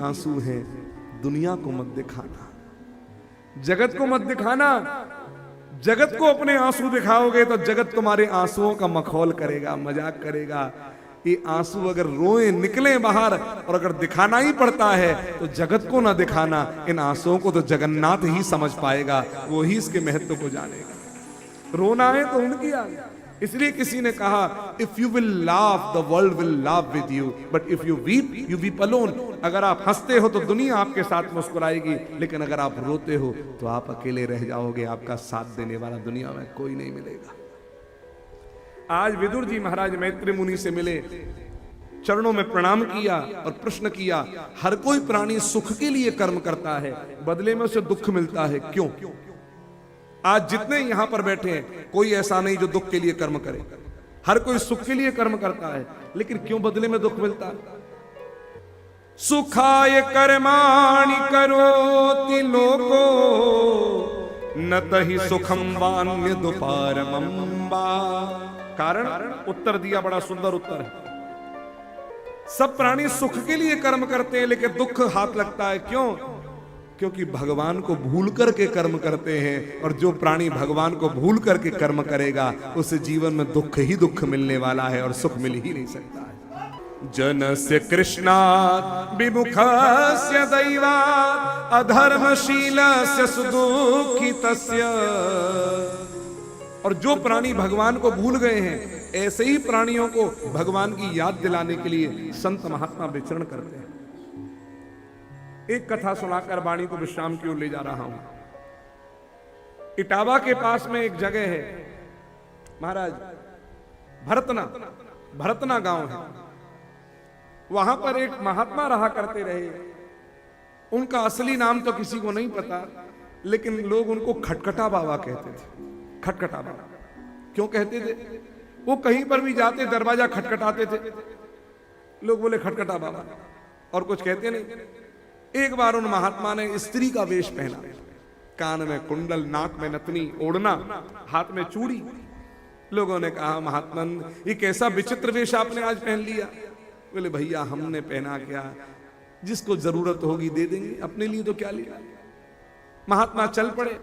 आंसू हैं, दुनिया को मत दिखाना, जगत को मत दिखाना। जगत को अपने आंसू दिखाओगे तो जगत तुम्हारे आंसुओं का मखौल करेगा, मजाक करेगा। ये आंसू अगर रोए निकले बाहर और अगर दिखाना ही पड़ता है तो जगत को ना दिखाना। इन आंसुओं को तो जगन्नाथ ही समझ पाएगा, वो ही इसके महत्व को जानेगा। रोना है तो उनकी आगे। इसलिए किसी ने कहा, if you will laugh the world will laugh with you, but if you weep alone. अगर आप हंसते हो तो दुनिया आपके साथ मुस्कुराएगी, लेकिन अगर आप रोते हो तो आप अकेले रह जाओगे, आपका साथ देने वाला दुनिया में कोई नहीं मिलेगा। आज विदुर जी महाराज मैत्री मुनि से मिले, चरणों में प्रणाम किया और प्रश्न किया, हर कोई प्राणी सुख के लिए कर्म करता है, बदले में उसे दुख मिलता है, क्यों? आज जितने यहां पर बैठे हैं कोई ऐसा नहीं जो दुख के लिए कर्म करे, हर कोई सुख के लिए कर्म करता है, लेकिन क्यों बदले में दुख मिलता है? सुखाय कर्माणि करोति लोको न तहि सुखम वान्य दुपारमंबा। कारण उत्तर दिया, बड़ा सुंदर उत्तर है। सब प्राणी सुख के लिए कर्म करते हैं लेकिन दुख हाथ लगता है, क्यों? क्योंकि भगवान को भूल करके कर्म करते हैं, और जो प्राणी भगवान को भूल करके कर्म करेगा उसे जीवन में दुख ही दुख मिलने वाला है और सुख मिल ही नहीं सकता है। जनस्य कृष्णात् विमुखस्य दैवात् अधर्मशीलस्य सुदुःखितस्य। और जो प्राणी भगवान को भूल गए हैं, ऐसे ही प्राणियों को भगवान की याद दिलाने के लिए संत महात्मा विचरण करते हैं। एक कथा सुनाकर वाणी को विश्राम की ओर ले जा रहा हूं। इटावा के पास में एक जगह है महाराज, भरतना गांव है। वहां पर एक महात्मा रहा करते रहे। उनका असली नाम तो किसी को नहीं पता, लेकिन लोग उनको खटखटा बाबा कहते थे। खटखटा बाबा क्यों कहते थे? वो कहीं पर भी जाते दरवाजा खटखटाते थे, लोग बोले खटखटा बाबा, और कुछ कहते नहीं। एक बार उन महात्मा ने स्त्री का वेश पहना, कान में कुंडल, नाक में नथनी, ओढ़ना, हाथ में चूड़ी। लोगों ने कहा, महात्मन ये कैसा विचित्र वेश आपने आज पहन लिया? बोले भैया हमने पहना क्या, जिसको जरूरत होगी दे देंगे, अपने लिए तो क्या लिया। महात्मा चल पड़े।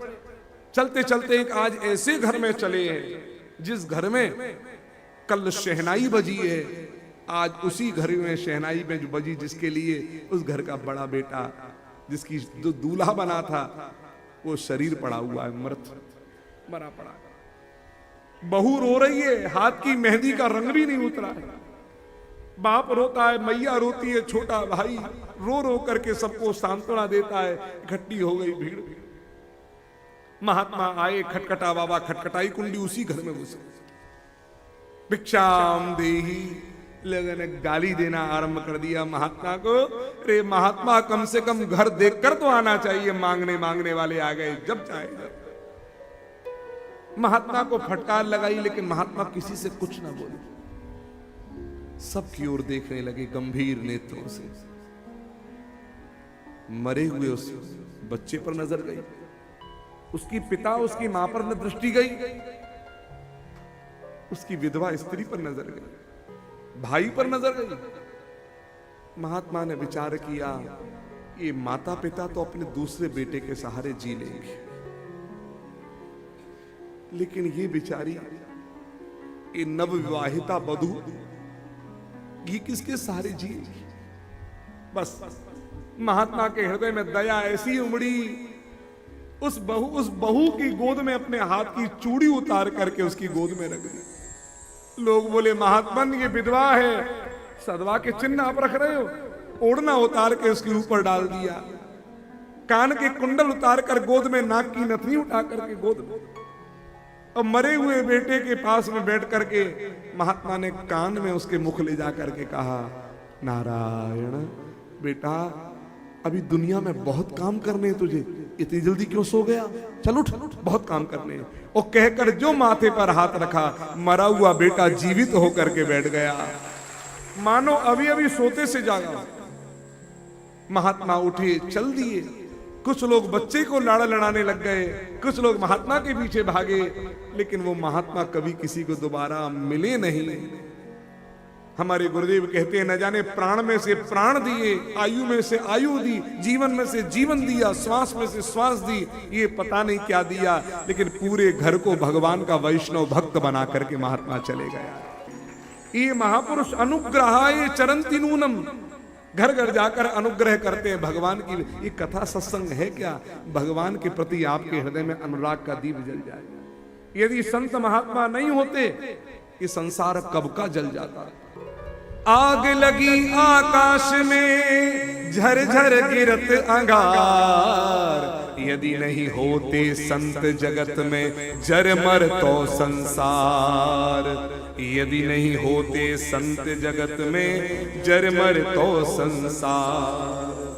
चलते चलते एक आज ऐसे घर में चले हैं जिस घर में कल शहनाई बजी है, आज उसी घर में शहनाई में जो बजी, जिसके लिए उस घर का बड़ा बेटा, जिसकी जो दूल्हा बना था, वो शरीर पड़ा हुआ है, मरा पड़ा। बहू रो रही है, हाथ की मेहंदी का रंग भी नहीं उतरा है। बाप रोता है, मैया रोती है, छोटा भाई रो रो करके सबको सांत्वना देता है। इकट्ठी हो गई भीड़। महात्मा आए, खटखटा बाबा, खटखटाई कुंडी, उसी घर में घुसे। भिक्षाम देही, लोगों ने गाली देना आरंभ कर दिया महात्मा को। रे महात्मा, कम से कम घर देखकर तो आना चाहिए, मांगने वाले आ गए जब चाहे जब। महात्मा को फटकार लगाई, लेकिन महात्मा किसी से कुछ ना बोले, सबकी ओर देखने लगे गंभीर नेत्रों से। मरे हुए उस बच्चे पर नजर गई, उसकी पिता उसकी मां पर न दृष्टि गई, उसकी विधवा स्त्री पर नजर गई, भाई पर नजर गई। महात्मा ने विचार किया, ये माता पिता तो अपने दूसरे बेटे के सहारे जी लेंगे, लेकिन ये बिचारी, ये नवविवाहिता वधू, ये किसके सहारे जी? बस महात्मा के हृदय में दया ऐसी उमड़ी, उस बहू की गोद में अपने हाथ की चूड़ी उतार करके उसकी गोद में रख दी। लोग बोले, महात्मन ये विधवा है, सदवा के चिन्ह आप रख रहे हो? ओढ़ना उतार के उसके ऊपर डाल दिया, कान के कुंडल उतार कर गोद में, नाक की नथनी उठा करके गोद में, और मरे हुए बेटे के पास में बैठ करके महात्मा ने कान में उसके मुख ले जा करके कहा, नारायण बेटा, अभी दुनिया में बहुत काम करने हैं तुझे, इतनी जल्दी क्यों सो गया? चल उठ, बहुत काम करने हैं। और कहकर जो माथे पर हाथ रखा, मरा हुआ बेटा जीवित होकर के बैठ गया, मानो अभी अभी सोते से जागा। महात्मा उठे, चल दिए। कुछ लोग बच्चे को लाड़ा लड़ाने लग गए, कुछ लोग महात्मा के पीछे भागे, लेकिन वो महात्मा कभी किसी को दोबारा मिले नहीं। हमारे गुरुदेव कहते हैं, न जाने प्राण में से प्राण दिए, आयु में से आयु दी, जीवन में से जीवन दिया, श्वास में से श्वास दी, ये पता नहीं क्या दिया, लेकिन पूरे घर को भगवान का वैष्णव भक्त बना करके महात्मा चले गया। ये महापुरुष अनुग्रहाय चरंति नूनम, घर घर जाकर अनुग्रह करते हैं भगवान की। ये कथा सत्संग है क्या? भगवान के प्रति आपके हृदय में अनुराग का दीप जल जाए। यदि संत महात्मा नहीं होते, ये संसार कब का जल जाता। आग लगी आकाश में, झरझर गिरत अंगार, यदि नहीं होते संत जगत में, जर मर तो संसार। यदि नहीं होते संत जगत में, जर मर तो संसार।